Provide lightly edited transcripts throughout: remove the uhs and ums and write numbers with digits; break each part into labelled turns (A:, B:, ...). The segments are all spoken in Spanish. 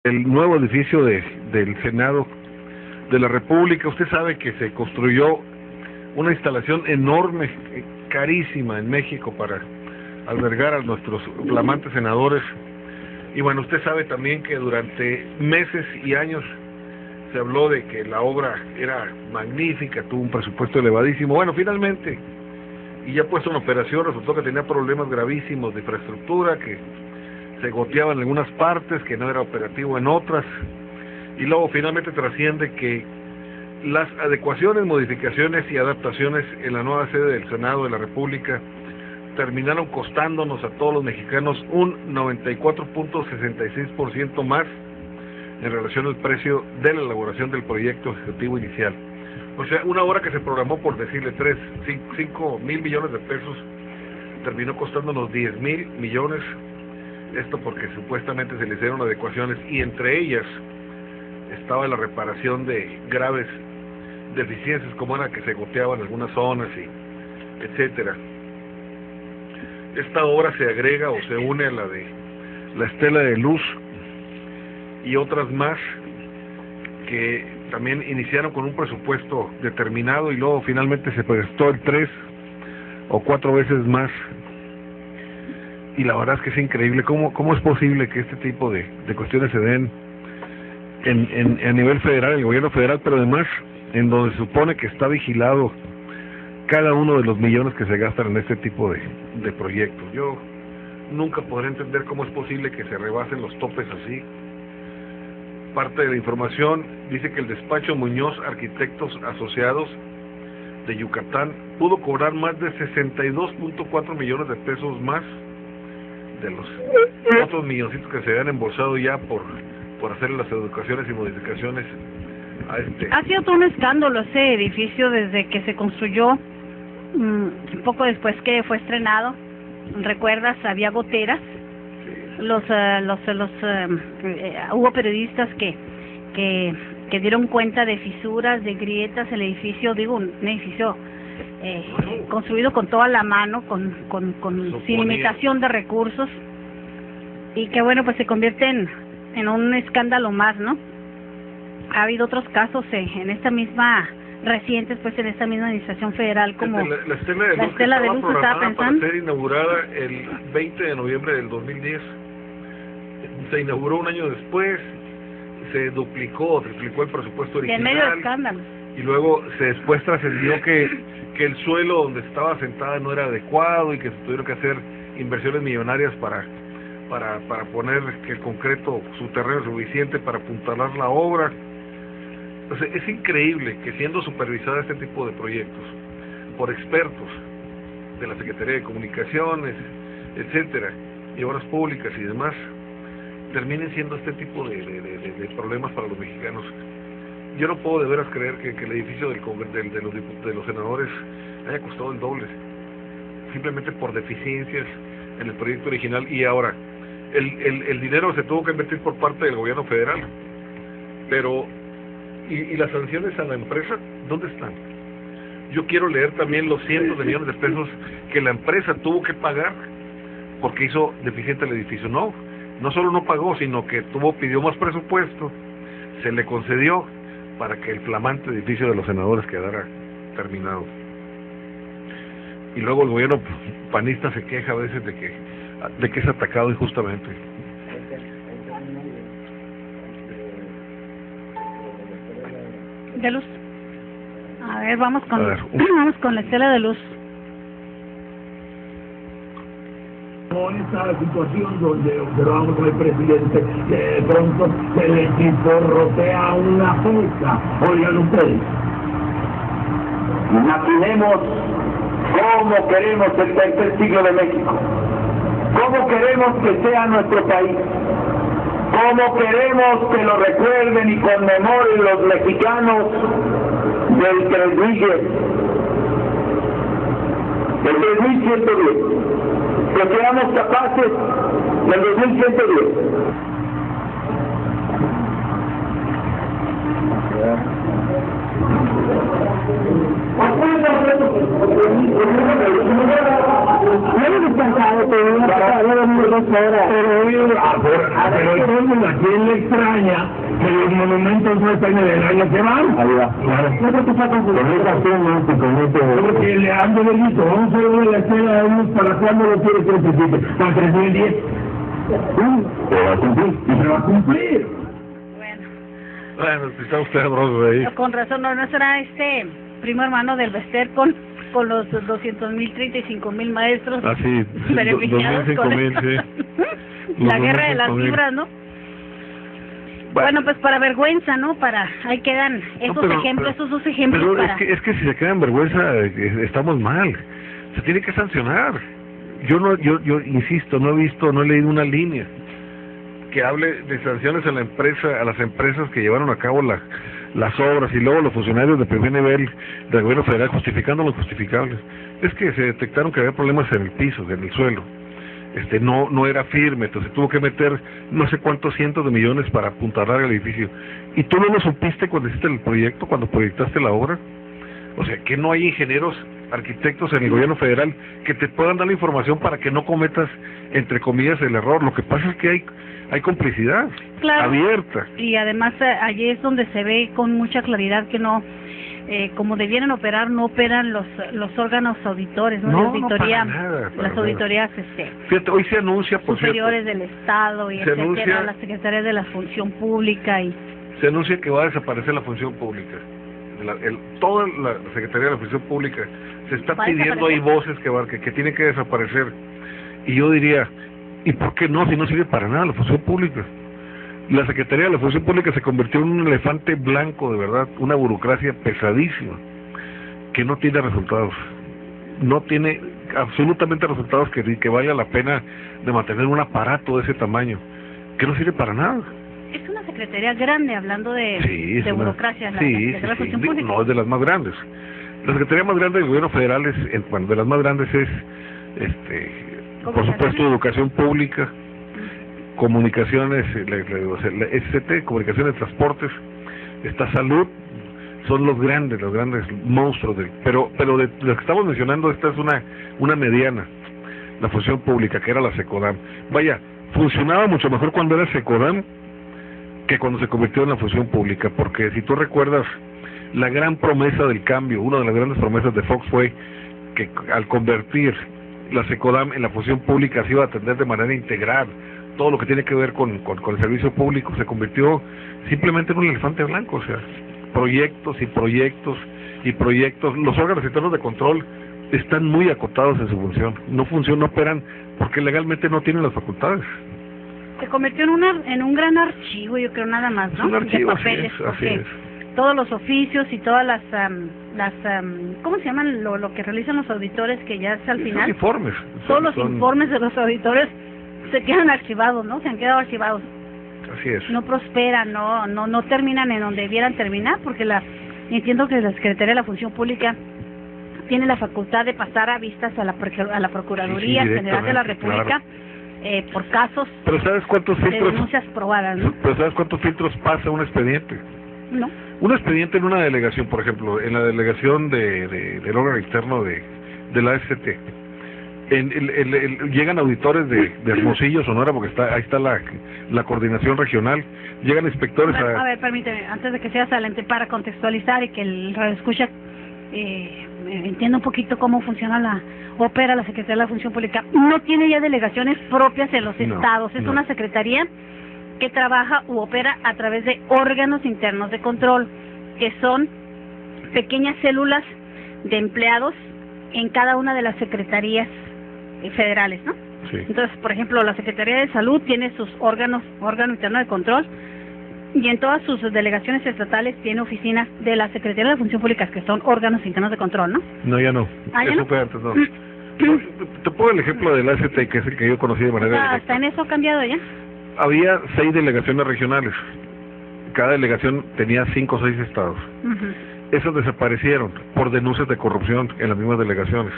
A: el nuevo edificio del Senado de la República. Usted sabe que se construyó una instalación enorme, carísima en México para albergar a nuestros flamantes senadores. Y bueno, usted sabe también que durante meses y años se habló de que la obra era magnífica, tuvo un presupuesto elevadísimo. Bueno, finalmente, y ya puesto en operación, resultó que tenía problemas gravísimos de infraestructura, que se goteaba en algunas partes, que no era operativo en otras, y luego finalmente trasciende que las adecuaciones, modificaciones y adaptaciones en la nueva sede del Senado de la República terminaron costándonos a todos los mexicanos un 94.66% más en relación al precio de la elaboración del proyecto ejecutivo inicial. O sea, una obra que se programó por decirle 5 mil millones de pesos, terminó costándonos 10 mil millones, esto porque supuestamente se le hicieron adecuaciones y entre ellas estaba la reparación de graves deficiencias como era que se goteaban en algunas zonas y etcétera. Esta obra se agrega o se une a la de la Estela de Luz y otras más que también iniciaron con un presupuesto determinado y luego finalmente se prestó el 3 o 4 veces más. Y la verdad es que es increíble cómo es posible que este tipo de cuestiones se den a nivel federal, el gobierno federal, pero además en donde se supone que está vigilado cada uno de los millones que se gastan en este tipo de proyectos. Yo nunca podré entender cómo es posible que se rebasen los topes así. Parte de la información dice que el despacho Muñoz Arquitectos Asociados de Yucatán pudo cobrar más de 62.4 millones de pesos más de los otros milloncitos que se habían embolsado ya por hacer las educaciones y modificaciones a este.
B: Ha sido todo un escándalo ese edificio desde que se construyó, poco después que fue estrenado. ¿Recuerdas? Había goteras. Sí. Hubo periodistas que dieron cuenta de fisuras, de grietas en el edificio, digo, un edificio construido con toda la mano, sin limitación de recursos, y que bueno, pues se convierte en un escándalo más, ¿no? Ha habido otros casos en esta misma recientes, pues en esta misma administración federal, como
A: la Estela de Luz que estaba pensando para ser inaugurada el 20 de noviembre del 2010. Se inauguró un año después, se duplicó, triplicó el presupuesto original.
B: En medio de escándalo.
A: Y luego después trascendió que el suelo donde estaba sentada no era adecuado y que se tuvieron que hacer inversiones millonarias para poner que el concreto, su terreno es suficiente para apuntalar la obra. Entonces es increíble que siendo supervisada este tipo de proyectos por expertos de la Secretaría de Comunicaciones, etcétera, y obras públicas y demás, terminen siendo este tipo de problemas para los mexicanos. Yo no puedo de veras creer que el edificio de los senadores haya costado el doble, simplemente por deficiencias en el proyecto original. Y ahora, el dinero se tuvo que invertir por parte del gobierno federal, pero ¿y las sanciones a la empresa dónde están? Yo quiero leer también los cientos de millones de pesos que la empresa tuvo que pagar porque hizo deficiente el edificio. No solo no pagó, sino que pidió más presupuesto, se le concedió para que el flamante edificio de los senadores quedara terminado. Y luego el gobierno panista se queja a veces de que es atacado injustamente.
B: De Luz. A ver, vamos con la Estela de Luz.
C: Con esta situación donde observamos al presidente que de pronto se le chisporrotea una fecha. Oigan ustedes. Imaginemos cómo queremos el tercer siglo de México. Cómo queremos que sea nuestro país. Cómo queremos que lo recuerden y conmemoren los mexicanos del 3110. Del 3110. Que seamos capaces del 2110.
D: Pero entonces, ¿a quién le extraña que los monumentos no estén en el año que van?
C: Ahí va.
D: Claro.
C: ¿Qué te pasa con esta zona y con este?
D: Porque le ando delito, vamos a ver la escena de años para cuándo lo quiere que necesite. Para 3010.
C: Se va a cumplir.
D: Y se va a cumplir.
B: Bueno,
A: Bueno, está usted sabroso ahí.
B: con razón, no será primo hermano del Bester con los 200,000, 35,000 maestros
A: Ah, sí,
B: beneficiados
A: 2,000,
B: con
A: 5,000,
B: esto.
A: sí.
B: La
A: Los
B: guerra de las
A: 5,000.
B: fibras, ¿no? Bueno, pues para vergüenza, ¿no? Ahí quedan esos ejemplos, esos dos ejemplos
A: pero
B: para...
A: es que si se queda en vergüenza, estamos mal. Se tiene que sancionar. Yo insisto, no he leído una línea que hable de sanciones a las empresas que llevaron a cabo las obras, y luego los funcionarios de primer nivel del gobierno federal justificando lo injustificable. Es que se detectaron que había problemas en el piso, en el suelo. No era firme, entonces tuvo que meter no sé cuántos cientos de millones para apuntalar el edificio. ¿Y tú no lo supiste cuando hiciste el proyecto, cuando proyectaste la obra? O sea, que no hay ingenieros, arquitectos en el gobierno federal que te puedan dar la información para que no cometas, entre comillas, el error. Lo que pasa es que hay complicidad abierta.
B: Y además allí es donde se ve con mucha claridad que no, como debieran operar, no operan los órganos auditores, ¿no?
A: No,
B: La auditoría,
A: para nada, para
B: las
A: nada.
B: auditorías
A: Fíjate, hoy se anuncia, por
B: superiores
A: cierto,
B: del Estado y
A: se
B: etcétera,
A: anuncia-
B: las secretarias de la Función Pública y...
A: se anuncia que va a desaparecer la función pública. Toda la Secretaría de la Función Pública se está
B: ¿Va a
A: pidiendo, hay voces que tienen que desaparecer. Y yo diría, ¿y por qué no? Si no sirve para nada la función pública. La Secretaría de la Función Pública se convirtió en un elefante blanco, de verdad, una burocracia pesadísima, que no tiene resultados. No tiene absolutamente resultados que valga la pena de mantener un aparato de ese tamaño, que no sirve para nada.
B: Es una secretaría grande, hablando de burocracia, la Función Pública.
A: No es de las más grandes. La secretaría más grande del gobierno federal de las más grandes es, por supuesto, educación pública, comunicaciones, la SCT, comunicaciones, transportes, salud, son los grandes monstruos pero de los que estamos mencionando, esta es una mediana, la función pública, que era la SECODAM. Vaya, funcionaba mucho mejor cuando era SECODAM que cuando se convirtió en la función pública, porque si tú recuerdas, la gran promesa del cambio, una de las grandes promesas de Fox fue que al convertir la SECODAM en la función pública se iba a atender de manera integral todo lo que tiene que ver con el servicio público. Se convirtió simplemente en un elefante blanco, o sea, proyectos y proyectos y proyectos. Los órganos internos de control están muy acotados en su función, no operan porque legalmente no tienen las facultades.
B: Se convirtió en un gran archivo, yo creo, nada más, ¿no?
A: Es un archivo,
B: de papeles,
A: así es.
B: Todos los oficios y todas las ¿cómo se llaman lo que realizan los auditores, que ya es al final?
A: Son informes.
B: Todos los informes de los auditores se quedan archivados, ¿no? Se han quedado archivados.
A: Así es.
B: No prosperan, no terminan en donde debieran terminar, porque entiendo que la Secretaría de la Función Pública tiene la facultad de pasar a vistas a la Procuraduría General de la República,
A: claro,
B: por casos
A: pero ¿sabes cuántos
B: de
A: filtros?
B: denuncias probadas, ¿no?
A: Pero ¿sabes cuántos filtros pasa un expediente?
B: No.
A: Un expediente en una delegación, por ejemplo, en la delegación del órgano externo de la SCT, llegan auditores de Hermosillo, Sonora, porque ahí está la coordinación regional, llegan inspectores
B: A ver, permíteme, antes de que sea adelante, para contextualizar y que el radioescucha entienda un poquito cómo opera la Secretaría de la Función Pública. No tiene ya delegaciones propias en los estados, es una secretaría que trabaja u opera a través de órganos internos de control, que son pequeñas células de empleados en cada una de las secretarías federales, ¿no?
A: Sí.
B: Entonces, por ejemplo, la Secretaría de Salud tiene sus órgano interno de control, y en todas sus delegaciones estatales tiene oficinas de la Secretaría de la Función Pública, que son órganos internos de control, ¿no?
A: No, ya no.
B: ¿Ah, ya
A: Eso
B: no?
A: fue antes, no. Te pongo el ejemplo del ACT, que es el que yo conocí de manera directa.
B: ¿Hasta en eso ha cambiado ya?
A: Había 6 delegaciones regionales. Cada delegación tenía 5 o 6 estados. Esas desaparecieron por denuncias de corrupción en las mismas delegaciones.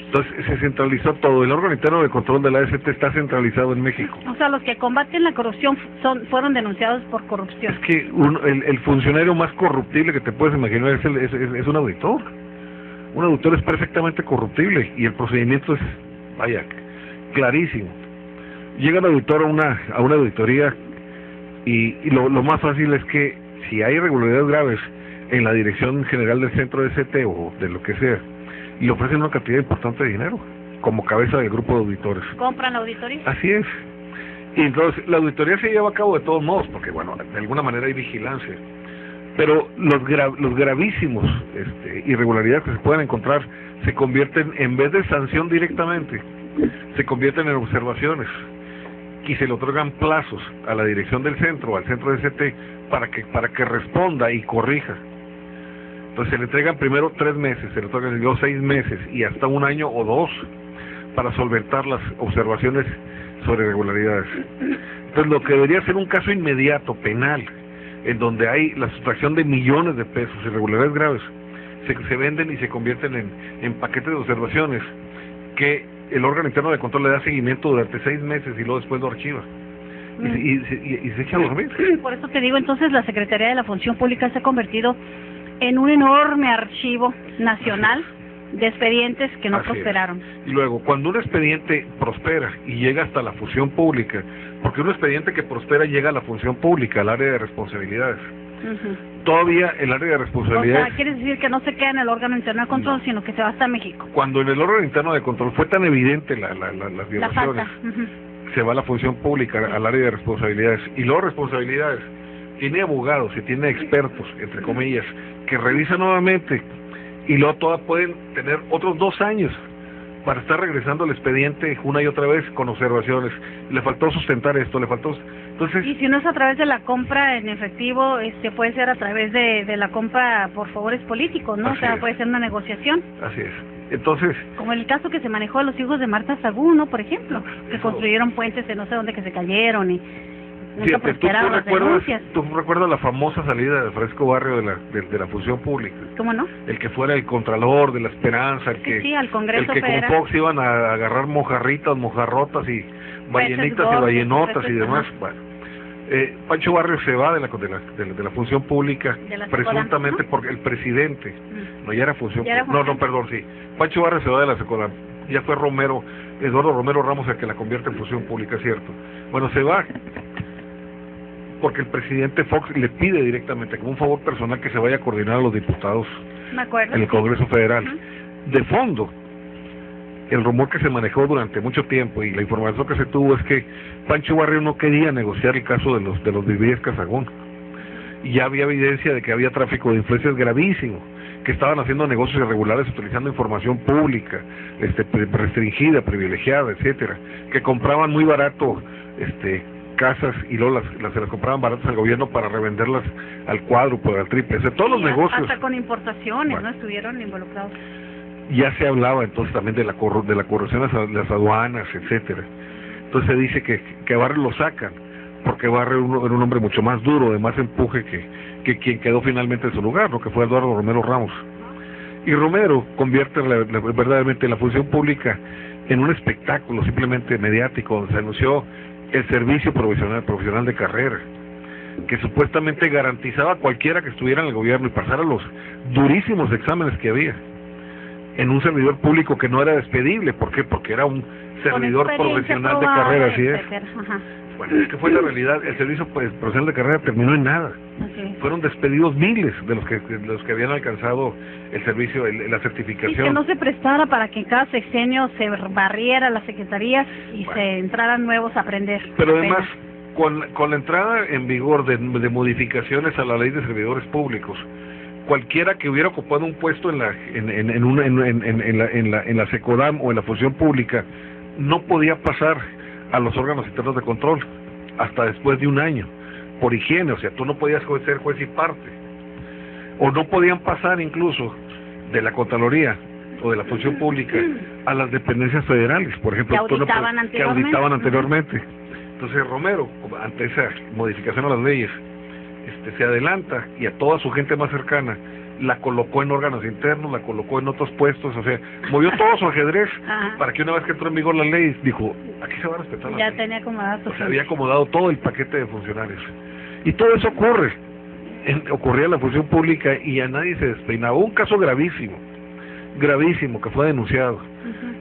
A: Entonces se centralizó todo. El órgano interno de control de la ACT está centralizado en México.
B: O sea, los que combaten la corrupción fueron denunciados por corrupción.
A: Es que el funcionario más corruptible que te puedes imaginar es un auditor. Un auditor es perfectamente corruptible y el procedimiento es, vaya, clarísimo. Llega el auditor a una auditoría y lo más fácil es que si hay irregularidades graves en la dirección general del centro de ST o de lo que sea, le ofrecen una cantidad importante de dinero como cabeza del grupo de auditores.
B: ¿Compran la auditoría?
A: Así es. Y entonces la auditoría se lleva a cabo de todos modos, porque bueno, de alguna manera hay vigilancia. Pero los gravísimos irregularidades que se pueden encontrar se convierten, en vez de sanción directamente, se convierten en observaciones y se le otorgan plazos a la dirección del centro, al centro de ST, para que responda y corrija. Entonces se le entregan primero 3 meses, se le otorgan luego 6 meses y hasta 1 año o 2 para solventar las observaciones sobre irregularidades. Entonces lo que debería ser un caso inmediato, penal, en donde hay la sustracción de millones de pesos, irregularidades graves, se venden y se convierten en paquetes de observaciones que el órgano interno de control le da seguimiento durante 6 meses y luego después lo archiva. Y se echa a dormir.
B: Por eso te digo, entonces la Secretaría de la Función Pública se ha convertido en un enorme archivo nacional de expedientes que no prosperaron.
A: Y luego, cuando un expediente prospera y llega hasta la función pública, porque un expediente que prospera llega a la función pública, al área de responsabilidades. Todavía el área de responsabilidades...
B: O sea, ¿quieres decir que no se queda en el órgano interno de control, sino que se va hasta México?
A: Cuando en el órgano interno de control fue tan evidente las violaciones, se va a la función pública, al área de responsabilidades. Y luego responsabilidades tiene abogados y tiene expertos, entre comillas, que revisan nuevamente y luego todas pueden tener otros 2 años para estar regresando al expediente una y otra vez con observaciones. Le faltó sustentar esto, le faltó... Entonces,
B: y si no es a través de la compra en efectivo, puede ser a través de la compra por favores políticos, ¿no? O sea, puede ser una negociación.
A: Así es. Entonces...
B: Como el caso que se manejó a los hijos de Marta Sagún, ¿no? Por ejemplo, que construyeron puentes de no sé dónde que se cayeron y...
A: Fíjate, ¿tú recuerdas la famosa salida de Fresco Barrio de la función pública?
B: ¿Cómo no?
A: El que fuera el contralor de la Esperanza,
B: al Congreso
A: el que
B: Federal.
A: Como Fox iban a agarrar mojarritas, mojarrotas y ballenitas y ballenotas y demás. Bueno, Pancho Barrio se va de la función pública presuntamente porque el presidente, no, ya era función pública, Pancho Barrio se va de la Secodam, ya fue Eduardo Romero Ramos el que la convierte en función pública, ¿cierto? Bueno, se va porque el presidente Fox le pide directamente, como un favor personal, que se vaya a coordinar a los diputados en el Congreso Federal. De fondo, el rumor que se manejó durante mucho tiempo y la información que se tuvo es que Pancho Barrio no quería negociar el caso de los Viviesca Sagún. Y ya había evidencia de que había tráfico de influencias gravísimo, que estaban haciendo negocios irregulares utilizando información pública, restringida, privilegiada, etcétera, que compraban muy barato casas y luego se las compraban baratas al gobierno para revenderlas al cuádruple, al triple, todos los negocios.
B: Hasta con importaciones, ¿no? Estuvieron involucrados.
A: Ya se hablaba entonces también de la corrupción de las aduanas, etcétera. Entonces se dice que a Barrio lo sacan, porque Barrio era un hombre mucho más duro, de más empuje que quien quedó finalmente en su lugar, ¿no? Que fue Eduardo Romero Ramos. Y Romero convierte verdaderamente la función pública en un espectáculo simplemente mediático, donde se anunció el servicio profesional de carrera, que supuestamente garantizaba a cualquiera que estuviera en el gobierno y pasara los durísimos exámenes que había, en un servidor público que no era despedible. ¿Por qué? Porque era un servidor profesional de carrera, así es. Bueno, es que fue la realidad. El servicio profesional de carrera terminó en nada. Fueron despedidos miles de los que habían alcanzado el servicio, la certificación.
B: Y que no se prestara para que en cada sexenio se barriera las secretarías y se entraran nuevos a aprender.
A: Pero además, con la entrada en vigor de modificaciones a la ley de servidores públicos, cualquiera que hubiera ocupado un puesto en la Secodam o en la función pública no podía pasar a los órganos internos de control hasta después de 1 año, por higiene. O sea, tú no podías ser juez y parte, o no podían pasar incluso de la Contraloría o de la función pública a las dependencias federales, por ejemplo, que auditaban anteriormente. Entonces Romero, ante esa modificación a las leyes, se adelanta y a toda su gente más cercana la colocó en órganos internos, la colocó en otros puestos, o sea, movió todo su ajedrez para que una vez que entró en vigor la ley, dijo, aquí se va a respetar la ley.
B: Ya tenía acomodado.
A: O sea, había acomodado todo el paquete de funcionarios. Y todo eso ocurría en la función pública y a nadie se despeinaba. Un caso gravísimo que fue denunciado.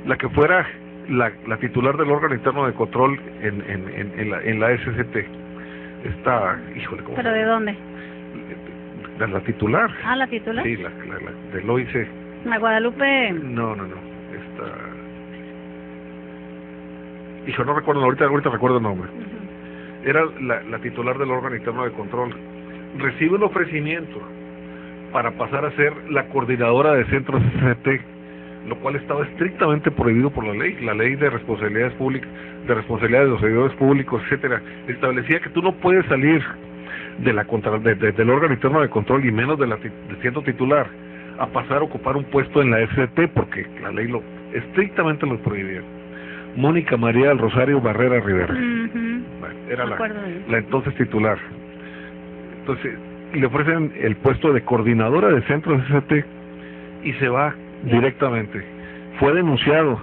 A: La que fuera la titular del órgano interno de control en la SCT. Está, híjole, ¿cómo?
B: ¿Pero de dónde?
A: La titular.
B: Ah, ¿la titular?
A: Sí, la del OIC.
B: ¿La Guadalupe?
A: No. Está... Hijo, no recuerdo, ahorita recuerdo el nombre. Era la titular del órgano interno de control. Recibe un ofrecimiento para pasar a ser la coordinadora de centros SCT, lo cual estaba estrictamente prohibido por la ley de responsabilidades públicas, de responsabilidades de los servidores públicos, etcétera. Establecía que tú no puedes salir del órgano interno de control, y menos de siendo titular, a pasar a ocupar un puesto en la SCT, porque la ley estrictamente lo prohibía. Mónica María del Rosario Barrera Rivera. Bueno, era la entonces titular. Entonces le ofrecen el puesto de coordinadora de centros SCT y se va directamente. Fue denunciado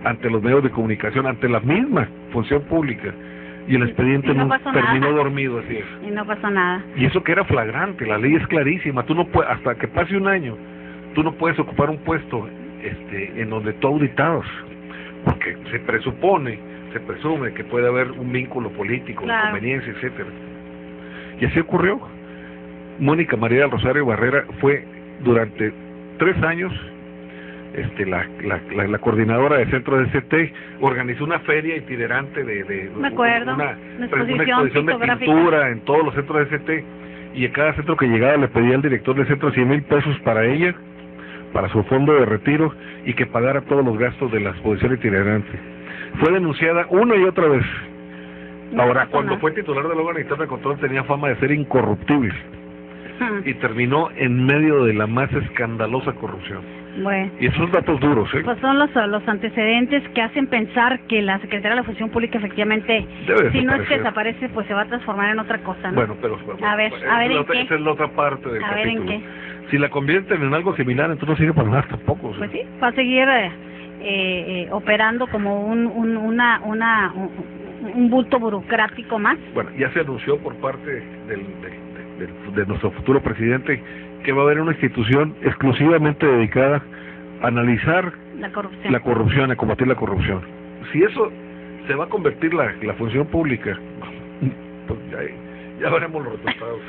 A: ante los medios de comunicación, ante la misma función pública, y el expediente terminó dormido, así es.
B: Y no pasó nada.
A: Y eso que era flagrante, la ley es clarísima. Tú no puedes, hasta que pase un año, tú no puedes ocupar un puesto en donde tú auditabas, porque se presume que puede haber un vínculo político, claro, conveniencia, etcétera. Y así ocurrió. Mónica María del Rosario Barrera fue durante 3 años la coordinadora de centros de SCT. Organizó una feria itinerante
B: me acuerdo,
A: una exposición de pintura en todos los centros de SCT, y a cada centro que llegaba le pedía al director del centro 100,000 pesos para ella, para su fondo de retiro, y que pagara todos los gastos de la exposición itinerante. Fue denunciada una y otra vez. Ahora, cuando fue titular del órgano interno de control, tenía fama de ser incorruptible, y terminó en medio de la más escandalosa corrupción.
B: Bueno.
A: Y esos son datos duros, ¿eh?
B: Pues son los antecedentes que hacen pensar que la Secretaría de la Función Pública efectivamente, si no es que desaparece, pues se va a transformar en otra cosa, ¿no?
A: Bueno, pero
B: a ver en qué.
A: Esa es la otra parte del capítulo.
B: A ver en qué.
A: Si la convierten en algo similar, entonces no sirve para nada tampoco.
B: Pues sí, va a seguir operando como un bulto burocrático más.
A: Bueno, ya se anunció por parte de nuestro futuro presidente que va a haber una institución exclusivamente dedicada a analizar la corrupción, a combatir la corrupción. Si eso se va a convertir la función pública, pues ya veremos los resultados.